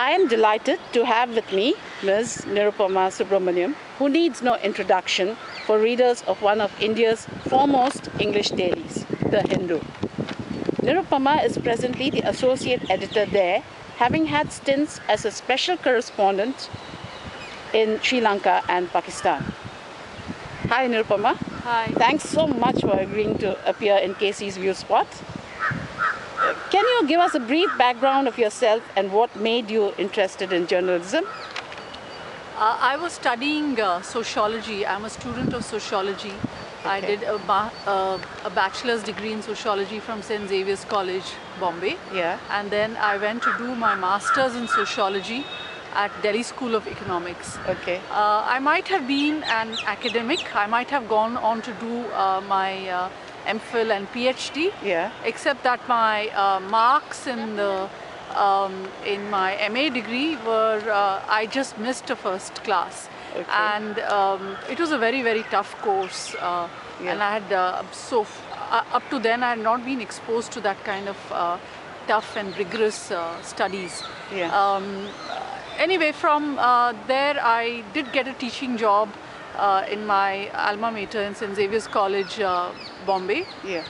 I am delighted to have with me Ms. Nirupama Subramaniam, who needs no introduction for readers of one of India's foremost English dailies, The Hindu. Nirupama is presently the associate editor there, having had stints as a special correspondent in Sri Lanka and Pakistan. Hi Nirupama. Hi. Thanks so much for agreeing to appear in KC's View Spot. Can you give us a brief background of yourself and what made you interested in journalism? I was studying sociology. I'm a student of sociology. Okay. I did a bachelor's degree in sociology from St. Xavier's College, Bombay. Yeah. And then I went to do my master's in sociology at Delhi School of Economics. Okay. I might have been an academic. I might have gone on to do my MPhil and PhD. Yeah. Except that my marks in my MA degree were I just missed a first class. Okay. And it was a very, very tough course. And I had up to then I had not been exposed to that kind of tough and rigorous studies. Yeah. Anyway, from there I did get a teaching job in my alma mater in St. Xavier's College, Bombay. Yeah.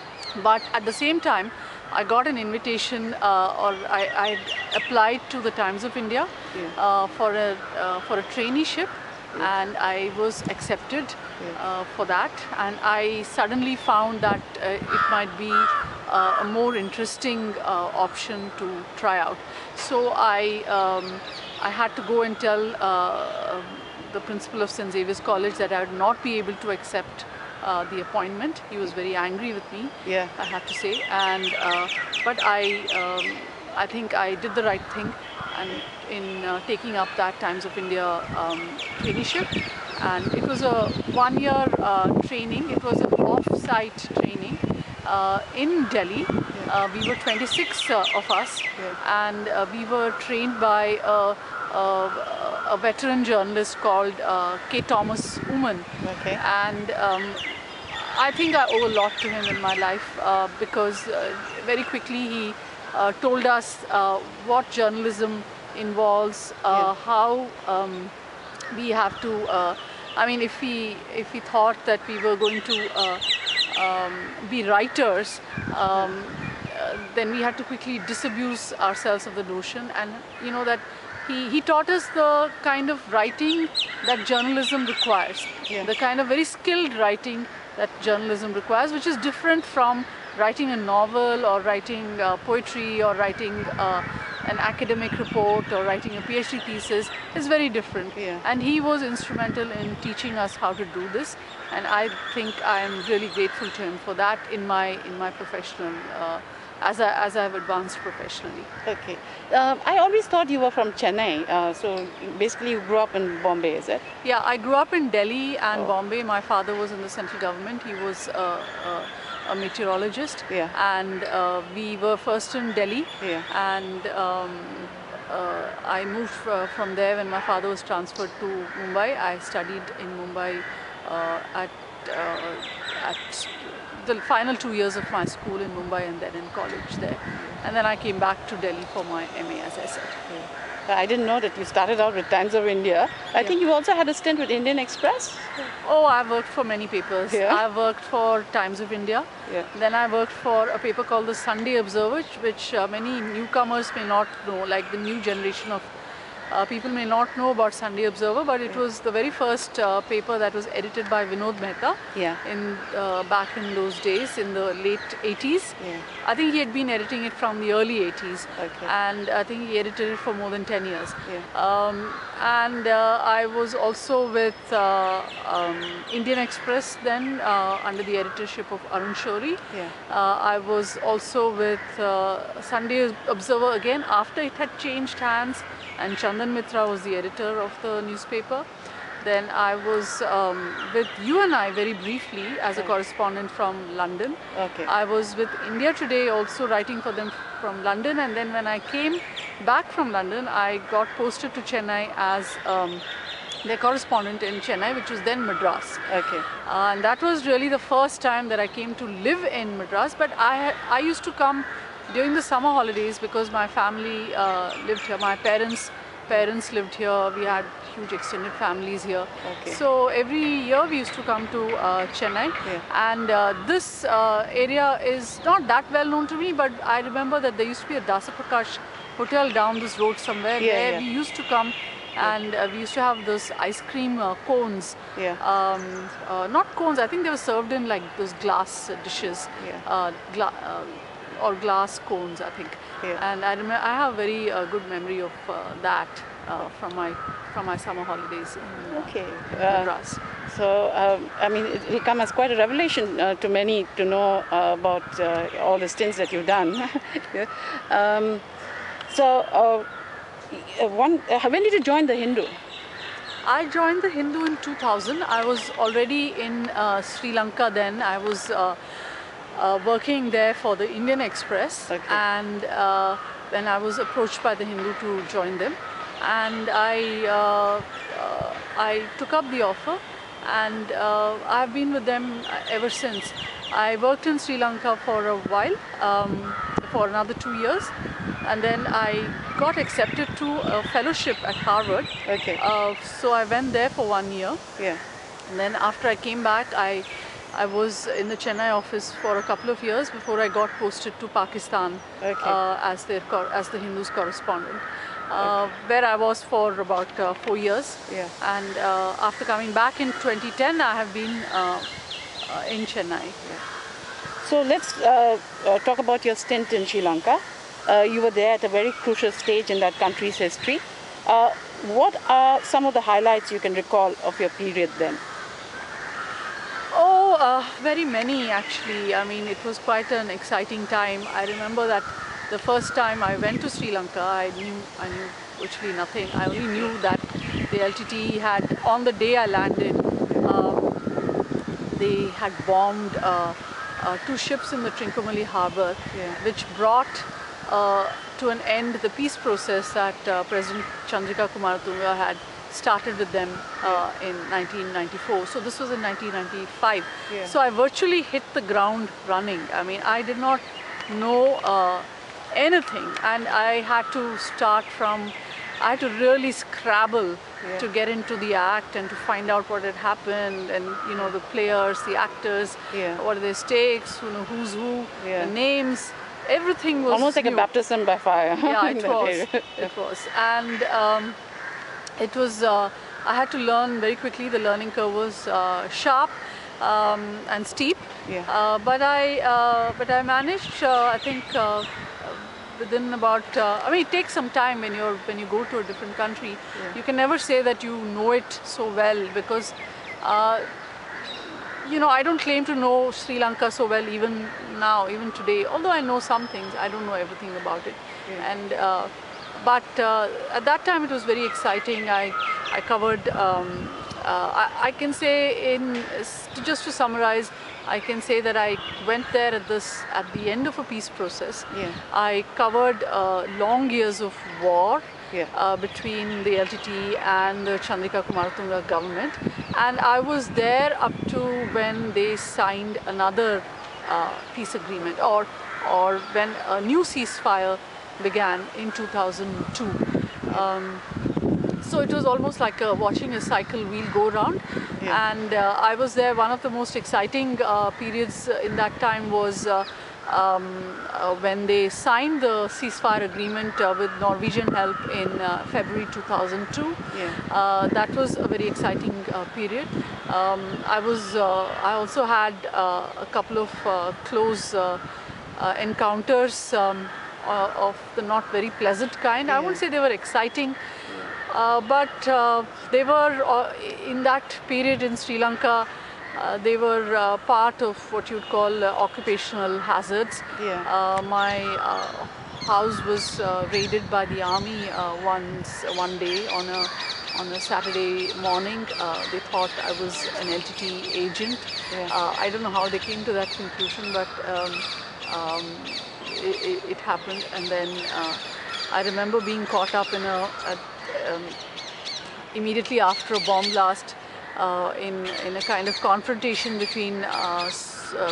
But at the same time, I got an invitation, or I applied to the Times of India for a traineeship, and I was accepted for that. And I suddenly found that it might be a more interesting option to try out. So I had to go and tell the principal of St. Xavier's College that I would not be able to accept the appointment. He was very angry with me, I have to say, and but I think I did the right thing, and in taking up that Times of India traineeship. And it was a one-year training. It was an off-site training in Delhi. We were 26 of us, and we were trained by a veteran journalist called K. Thomas Uman. Okay. And I think I owe a lot to him in my life because very quickly he told us what journalism involves, how we have to. I mean, if he thought that we were going to be writers, then we had to quickly disabuse ourselves of the notion, and you know that he taught us the kind of writing that journalism requires, the kind of very skilled writing that journalism requires, which is different from writing a novel or writing poetry or writing an academic report or writing a PhD thesis. Is very different. And he was instrumental in teaching us how to do this, and I think I am really grateful to him for that in my professional as I've advanced professionally. Okay. I always thought you were from Chennai, so basically you grew up in Bombay, is it? Yeah, I grew up in Delhi and Bombay. My father was in the central government. He was a meteorologist, and we were first in Delhi, and I moved from there when my father was transferred to Mumbai. I studied in Mumbai at the final 2 years of my school in Mumbai, and then in college there. And then I came back to Delhi for my MA, as I said. I didn't know that you started out with Times of India. I think you also had a stint with Indian Express? Oh, I've worked for many papers. I've worked for Times of India. Then I worked for a paper called the Sunday Observer, which many newcomers may not know, like the new generation of people may not know about Sunday Observer, but it was the very first paper that was edited by Vinod Mehta back in those days, in the late 80s. I think he had been editing it from the early 80s, and I think he edited it for more than 10 years. And I was also with Indian Express then under the editorship of Arun Shourie. I was also with Sunday Observer again after it had changed hands, and Chandan Mitra was the editor of the newspaper. Then I was with You and I very briefly as a correspondent from London. I was with India Today also writing for them from London, and then when I came back from London, I got posted to Chennai as their correspondent in Chennai, which was then Madras. And that was really the first time that I came to live in Madras, but I used to come during the summer holidays, because my family lived here, my parents lived here, we had huge extended families here. Okay. So every year we used to come to Chennai, and this area is not that well known to me, but I remember that there used to be a Dasaprakash hotel down this road somewhere where we used to come, and we used to have those ice cream cones. Not cones, I think they were served in like those glass dishes, or glass cones, I think. And I remember, I have a very good memory of that from my summer holidays in Madras. So, I mean, it will come as quite a revelation to many to know about all the stints that you've done. When did you join the Hindu? I joined the Hindu in 2000. I was already in Sri Lanka then. I was working there for the Indian Express, and then I was approached by the Hindu to join them, and I took up the offer, and I've been with them ever since. I worked in Sri Lanka for a while, for another 2 years, and then I got accepted to a fellowship at Harvard. So I went there for 1 year. And then after I came back, I was in the Chennai office for a couple of years before I got posted to Pakistan as the Hindu's correspondent, where I was for about 4 years. And after coming back in 2010, I have been in Chennai. So let's talk about your stint in Sri Lanka. You were there at a very crucial stage in that country's history. What are some of the highlights you can recall of your period then? Very many actually. I mean, it was quite an exciting time. I remember that the first time I went to Sri Lanka, I knew virtually nothing. I only knew that the LTT had, on the day I landed, they had bombed 2 ships in the Trincomalee harbour, which brought to an end the peace process that President Chandrika Kumaratunga had started with them in 1994. So this was in 1995. So I virtually hit the ground running. I mean, I did not know anything, and I had to start from, I had to really scrabble to get into the act and to find out what had happened, and you know, the players, the actors, what are their stakes, you know, who's who, the names, everything was almost like new. a baptism by fire. Yeah, it was. It was, and it was. I had to learn very quickly. The learning curve was sharp and steep. But I managed. I think within about. I mean, it takes some time when you go to a different country. You can never say that you know it so well, because you know, I don't claim to know Sri Lanka so well even now, even today. Although I know some things, I don't know everything about it. And but at that time it was very exciting. I covered. I can say, just to summarize, I can say that I went there at the end of a peace process. I covered long years of war between the LTT and the Chandrika Kumaratunga government, and I was there up to when they signed another peace agreement, or when a new ceasefire began in 2002. So it was almost like watching a cycle wheel go round, and I was there. One of the most exciting periods in that time was when they signed the ceasefire agreement with Norwegian help in February 2002. That was a very exciting period. I also had a couple of close encounters of the not very pleasant kind. I wouldn't say they were exciting, but they were in that period in Sri Lanka. They were part of what you'd call occupational hazards. My house was raided by the army one day on a Saturday morning. They thought I was an LTT agent. I don't know how they came to that conclusion, but it happened. And then I remember being caught up in immediately after a bomb blast in a kind of confrontation between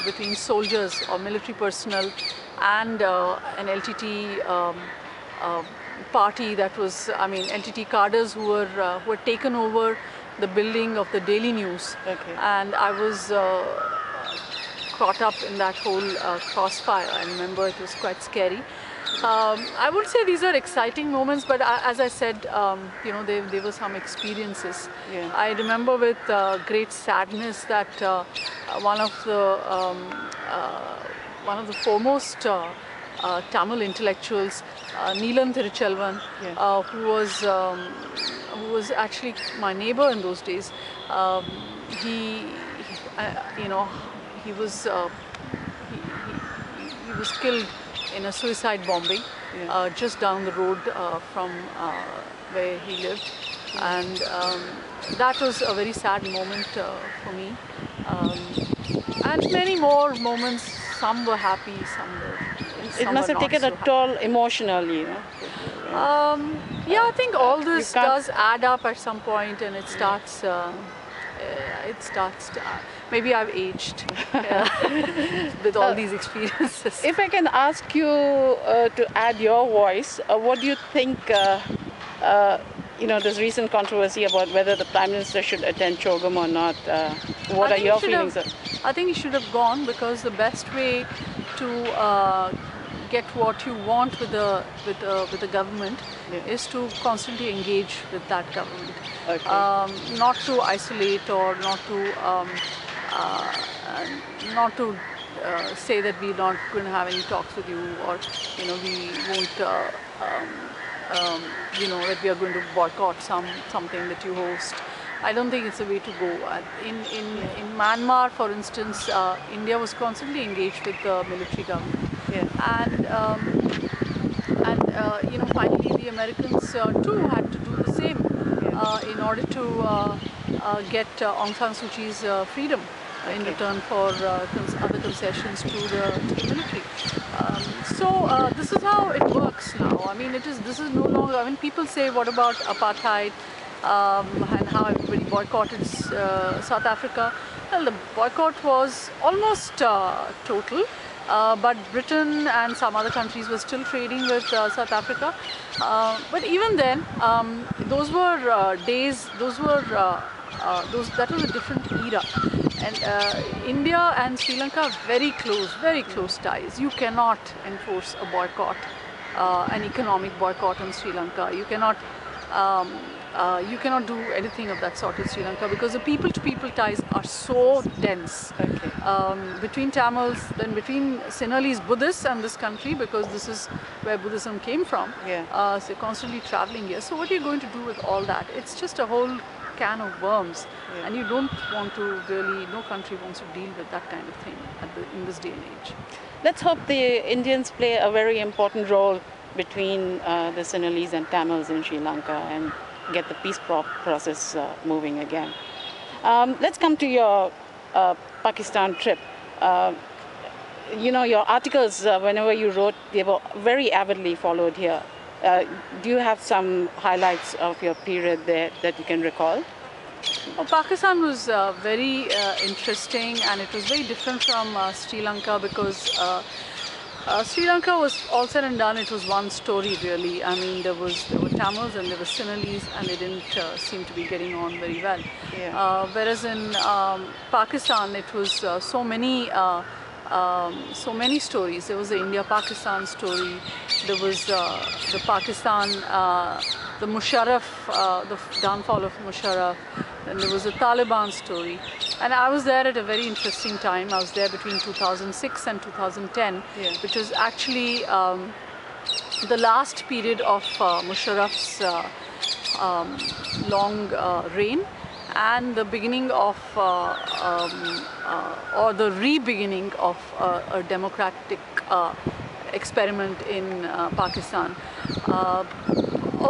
between soldiers or military personnel and an LTT party that was, I mean, LTT cadres who were taken over the building of the Daily News. Okay. And I was caught up in that whole crossfire. I remember it was quite scary. I would say these are exciting moments, but as I said, you know, there were some experiences. Yeah. I remember with great sadness that one of the foremost Tamil intellectuals, Neelam Tiruchelvan, yeah. who was actually my neighbor in those days. You know, he was killed in a suicide bombing just down the road from where he lived, and that was a very sad moment for me. And many more moments. Some were happy, some were. It must have taken a toll emotionally, you know. Yeah, I think all this does add up at some point, and it starts. Maybe I've aged with all these experiences. If I can ask you to add your voice, what do you think? You know, this recent controversy about whether the Prime Minister should attend CHOGM or not. What are your feelings? I think he should have gone, because the best way to get what you want with the government is to constantly engage with that government. Okay. Not to isolate or not to say that we're not going to have any talks with you, or you know, we won't you know, that we are going to boycott something that you host. I don't think it's the way to go. In Myanmar, for instance, India was constantly engaged with the military government. Yeah. And you know, finally the Americans too had to do the same in order to get Aung San Suu Kyi's freedom in return for other concessions to the military. So this is how it works now. I mean, this is no longer. I mean, people say, what about apartheid? And how everybody boycotted South Africa. Well, the boycott was almost total, but Britain and some other countries were still trading with South Africa. But even then, those were days. That was a different era. And India and Sri Lanka very close ties. You cannot enforce a boycott, an economic boycott on Sri Lanka. You cannot do anything of that sort in Sri Lanka, because the people-to-people ties are so dense. Okay. Between Tamils, then between Sinhalese Buddhists and this country, because this is where Buddhism came from. Yeah. So constantly traveling here. So what are you going to do with all that? It's just a whole can of worms, and you don't want to really. No country wants to deal with that kind of thing in this day and age. Let's hope the Indians play a very important role between the Sinhalese and Tamils in Sri Lanka and get the peace process moving again. Let's come to your Pakistan trip. You know, your articles, whenever you wrote, they were very avidly followed here. Do you have some highlights of your period there that you can recall? Well, Pakistan was very interesting, and it was very different from Sri Lanka, because Sri Lanka was all said and done, it was one story really. I mean, there were Tamils and there were Sinhalese, and they didn't seem to be getting on very well. Yeah. Whereas in Pakistan, it was so many stories. There was the India-Pakistan story. There was the Pakistan, the Musharraf, the downfall of Musharraf. And there was a Taliban story. And I was there at a very interesting time. I was there between 2006 and 2010, which was actually the last period of Musharraf's long reign, and the beginning of, or the re-beginning of a democratic experiment in Pakistan.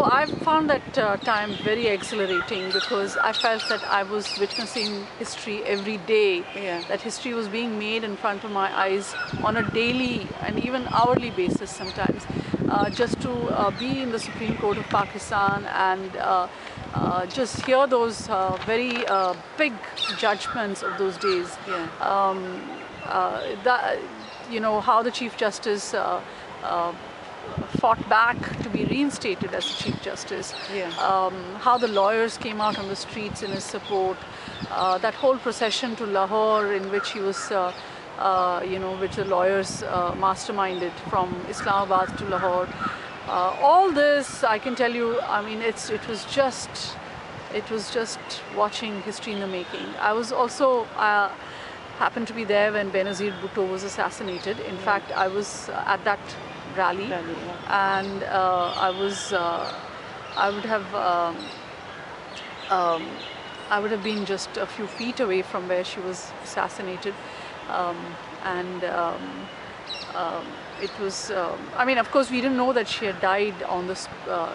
I found that time very exhilarating, because I felt that I was witnessing history every day. Yeah. That history was being made in front of my eyes on a daily and even hourly basis sometimes. Just to be in the Supreme Court of Pakistan and just hear those very big judgments of those days. Yeah. how the Chief Justice fought back to be reinstated as the Chief Justice, how the lawyers came out on the streets in his support, that whole procession to Lahore in which he was, which the lawyers masterminded from Islamabad to Lahore. All this, I can tell you, I mean, it was just watching history in the making. I was also happened to be there when Benazir Bhutto was assassinated. In fact, I was at that rally, and I would have been just a few feet away from where she was assassinated, it was, I mean, of course, we didn't know that she had died on this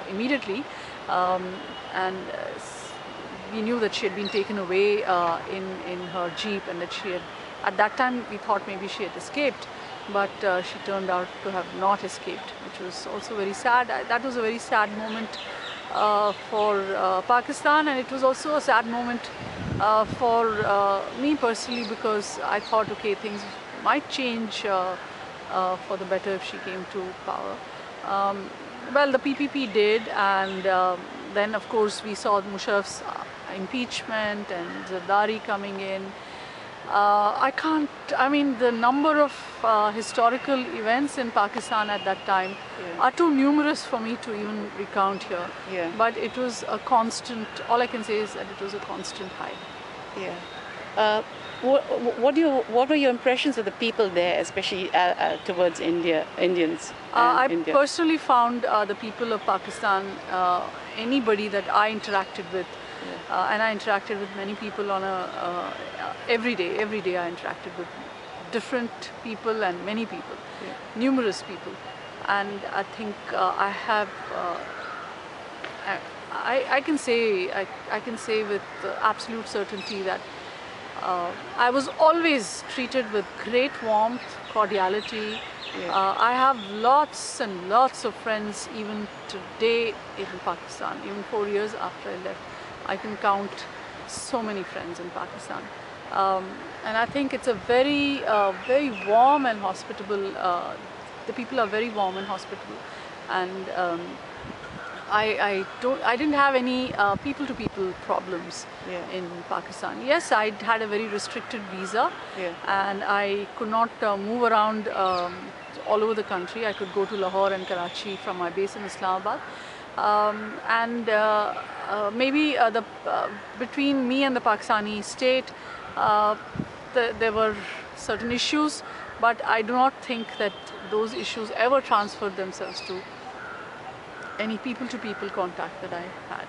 immediately, and we knew that she had been taken away in her jeep, and that she had, at that time, we thought maybe she had escaped, but she turned out to have not escaped, which was also very sad. That was a very sad moment for Pakistan, and it was also a sad moment for me personally, because I thought, okay, things might change for the better if she came to power. Well, the PPP did, and then of course we saw Musharraf's impeachment and Zardari coming in. I mean, the number of historical events in Pakistan at that time are too numerous for me to even recount here. But it was a constant, all I can say is that it was a constant high. What were your impressions of the people there, especially towards Indians? I personally found the people of Pakistan, anybody that I interacted with, and I interacted with many people on every day I interacted with different people and many people, numerous people, and I think I can say with absolute certainty that I was always treated with great warmth, cordiality. I have lots and lots of friends even today in Pakistan, even 4 years after I left. I can count so many friends in Pakistan. And I think it's a very warm and hospitable, the people are very warm and hospitable. And I didn't have any people-to-people problems in Pakistan. Yes, I had a very restricted visa, and I could not move around all over the country. I could go to Lahore and Karachi from my base in Islamabad. Maybe between me and the Pakistani state, there were certain issues, but I do not think that those issues ever transferred themselves to any people-to-people contact that I had.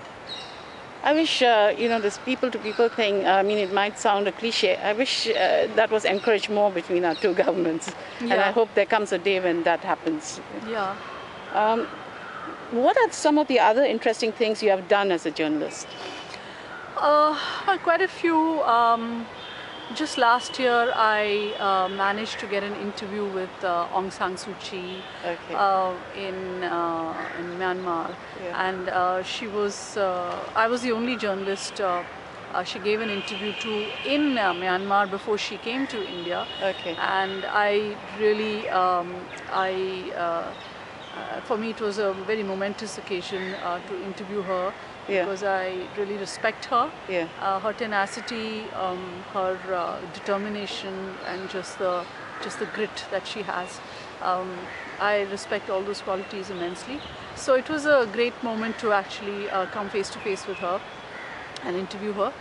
I wish, this people-to-people thing, I mean, it might sound a cliche. I wish that was encouraged more between our two governments. And I hope there comes a day when that happens. What are some of the other interesting things you have done as a journalist? Well, quite a few. Just last year, I managed to get an interview with Aung San Suu Kyi in Myanmar, and I was the only journalist she gave an interview to in Myanmar before she came to India, and I really, for me, it was a very momentous occasion to interview her. Because I really respect her, her tenacity, her determination, and just the grit that she has. I respect all those qualities immensely. So it was a great moment to actually come face to face with her and interview her.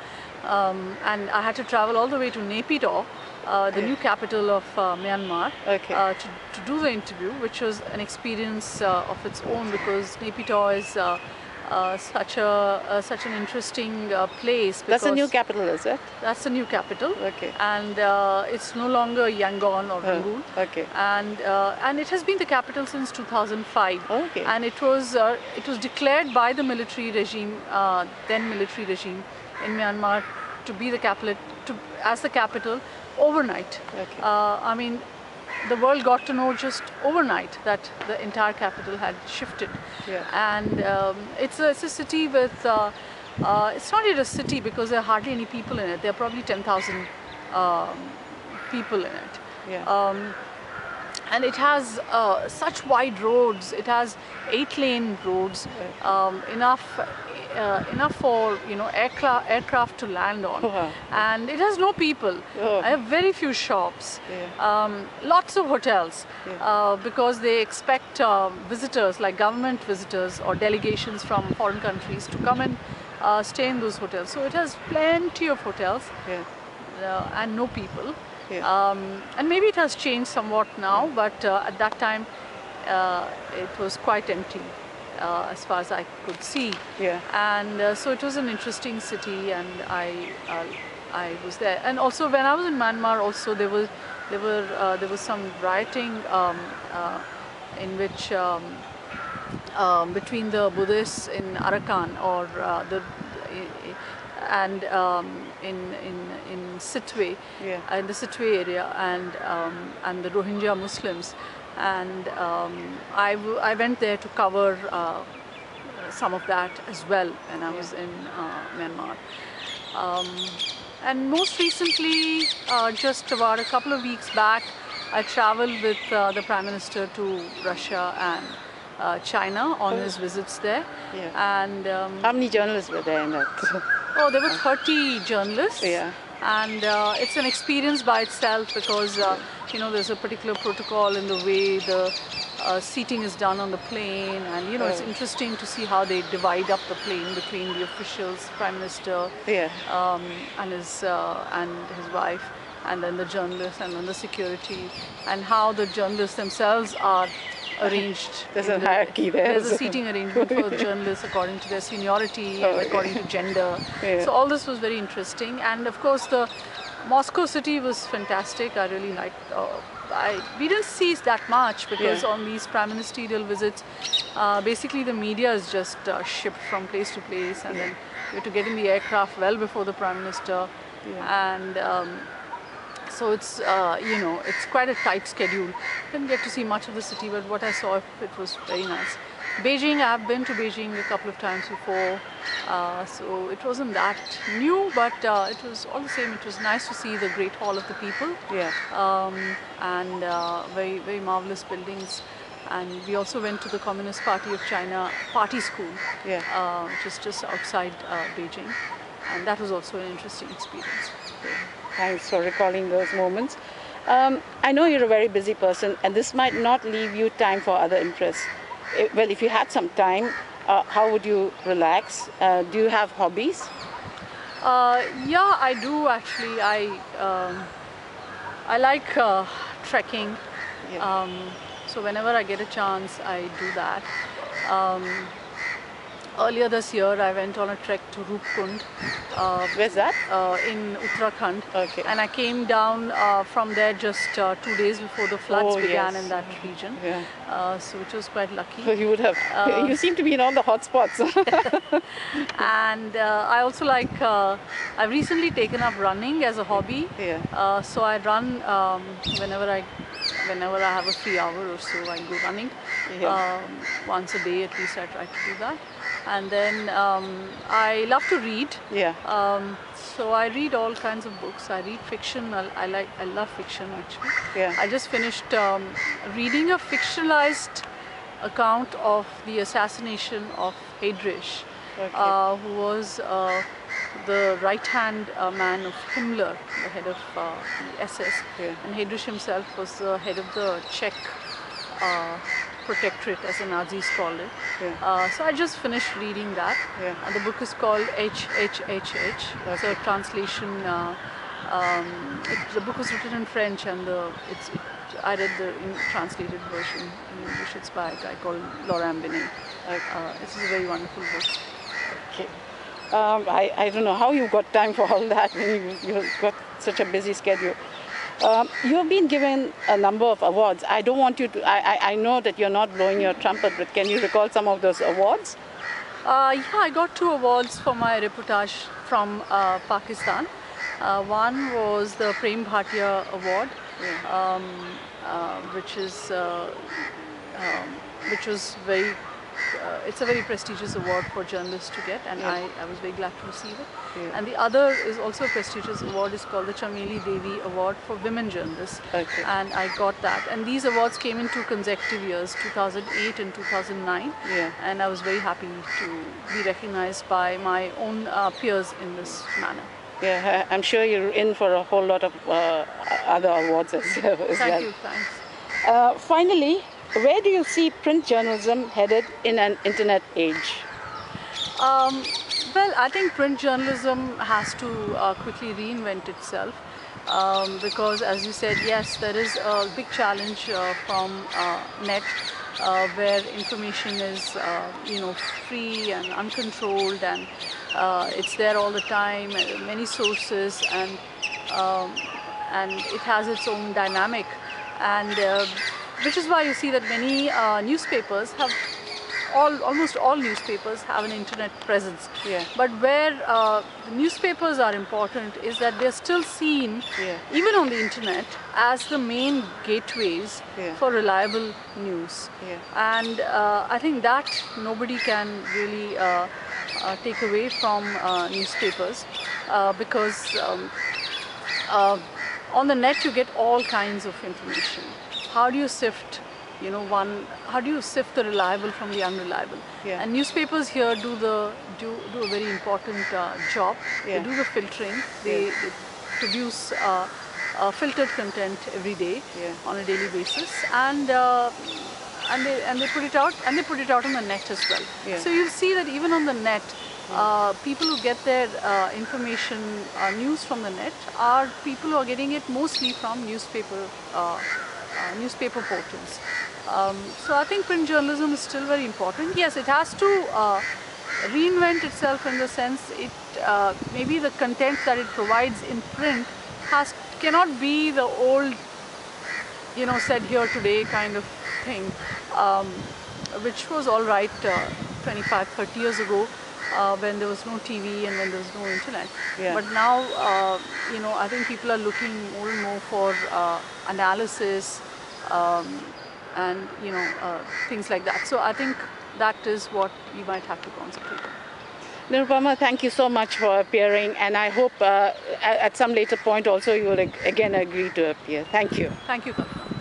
And I had to travel all the way to Naypyidaw, the new capital of Myanmar, to do the interview, which was an experience of its own, because Naypyidaw is such an interesting place. That's a new capital, is it? That's a new capital. And it's no longer Yangon or Rangoon. And it has been the capital since 2005. And it was declared by the military regime, then military regime in Myanmar, to be the capital, as the capital overnight. I mean, the world got to know just overnight that the entire capital had shifted. And it's a city with, it's not yet a city because there are hardly any people in it. There are probably 10,000 people in it. And it has such wide roads. It has 8-lane roads, enough for aircraft to land on, and it has no people. I have very few shops, lots of hotels, because they expect visitors, like government visitors or delegations from foreign countries, to come and stay in those hotels. So it has plenty of hotels, and no people. And maybe it has changed somewhat now, but at that time it was quite empty as far as I could see. And so it was an interesting city, and I was there. And also when I was in Myanmar, also there was some rioting in which between the Buddhists in Arakan and in Sittwe, in the Sittwe area, and the Rohingya Muslims, and I went there to cover some of that as well when I was in Myanmar. And most recently, just about a couple of weeks back, I traveled with the Prime Minister to Russia and China on his visits there. And how many journalists were there in that? Oh, there were 30 journalists, and it's an experience by itself, because there's a particular protocol in the way the seating is done on the plane, and it's interesting to see how they divide up the plane between the officials, Prime Minister, and his wife, and then the journalists, and then the security, and how the journalists themselves are arranged. There's a hierarchy there. There's a seating arrangement for journalists according to their seniority and according to gender. So all this was very interesting. And of course the Moscow city was fantastic. I really liked we didn't see that much, because on these prime ministerial visits, basically the media is just shipped from place to place, and then you have to get in the aircraft well before the Prime Minister. And so it's it's quite a tight schedule. Didn't get to see much of the city, but what I saw, it was very nice. Beijing, I've been to Beijing a couple of times before, so it wasn't that new, but it was all the same. It was nice to see the Great Hall of the People, and very, very marvelous buildings. And we also went to the Communist Party of China Party School, which is just outside Beijing, and that was also an interesting experience. Thanks for recalling those moments. I know you're a very busy person, and this might not leave you time for other interests. Well, if you had some time, how would you relax? Do you have hobbies? Yeah, I do actually. I like trekking. So whenever I get a chance, I do that. Earlier this year, I went on a trek to Roopkund. Where's that? In Uttarakhand. And I came down from there just 2 days before the floods began in that region. So which was quite lucky. So you would have. You seem to be in all the hot spots. And I also like. I've recently taken up running as a hobby. So I run whenever I have a free hour or so. I go running once a day at least. I try to do that. And then I love to read. So I read all kinds of books. I read fiction. I love fiction actually. I just finished reading a fictionalized account of the assassination of Heydrich, who was the right-hand man of Himmler, the head of the SS. And Heydrich himself was the head of the Czech protectorate, as the Nazis called it. So I just finished reading that. And the book is called HHHH. It's a translation. The book was written in French, and I read the translated version in English. It's by a guy called Laurent Binet. This is a very wonderful book. I don't know how you got time for all that when you've got such a busy schedule. You have been given a number of awards. I don't want you to, I know that you're not blowing your trumpet, but can you recall some of those awards? Yeah, I got 2 awards for my reportage from Pakistan. One was the Prem Bhatia Award, which was very it's a very prestigious award for journalists to get, and I was very glad to receive it. Yeah. And the other is also a prestigious award. It's called the Chameli Devi Award for Women Journalists, and I got that. And these awards came in 2 consecutive years, 2008 and 2009, and I was very happy to be recognized by my own peers in this manner. Yeah, I'm sure you're in for a whole lot of other awards as well. Thank you, thanks. Finally, where do you see print journalism headed in an internet age? Well, I think print journalism has to quickly reinvent itself because, as you said, yes, there is a big challenge from net where information is, free and uncontrolled, and it's there all the time, many sources, and it has its own dynamic, and which is why you see that many newspapers have, almost all newspapers have an internet presence. But where the newspapers are important is that they're still seen, even on the internet, as the main gateways for reliable news. And I think that nobody can really take away from newspapers because on the net you get all kinds of information. How do you sift, how do you sift the reliable from the unreliable? And newspapers here do a very important job. They do the filtering. They produce filtered content every day on a daily basis, and they put it out, and they put it out on the net as well. So you'll see that even on the net, people who get their information, news from the net, are people who are getting it mostly from newspaper portals. So I think print journalism is still very important. Yes, it has to reinvent itself in the sense it maybe the content that it provides in print cannot be the old, said here today kind of thing, which was all right 25, 30 years ago when there was no TV and when there was no internet. But now, I think people are looking more and more for analysis and things like that. So I think that is what we might have to concentrate on. Nirupama, thank you so much for appearing, and I hope at some later point also you will again agree to appear. Thank you. Thank you, Kalpana.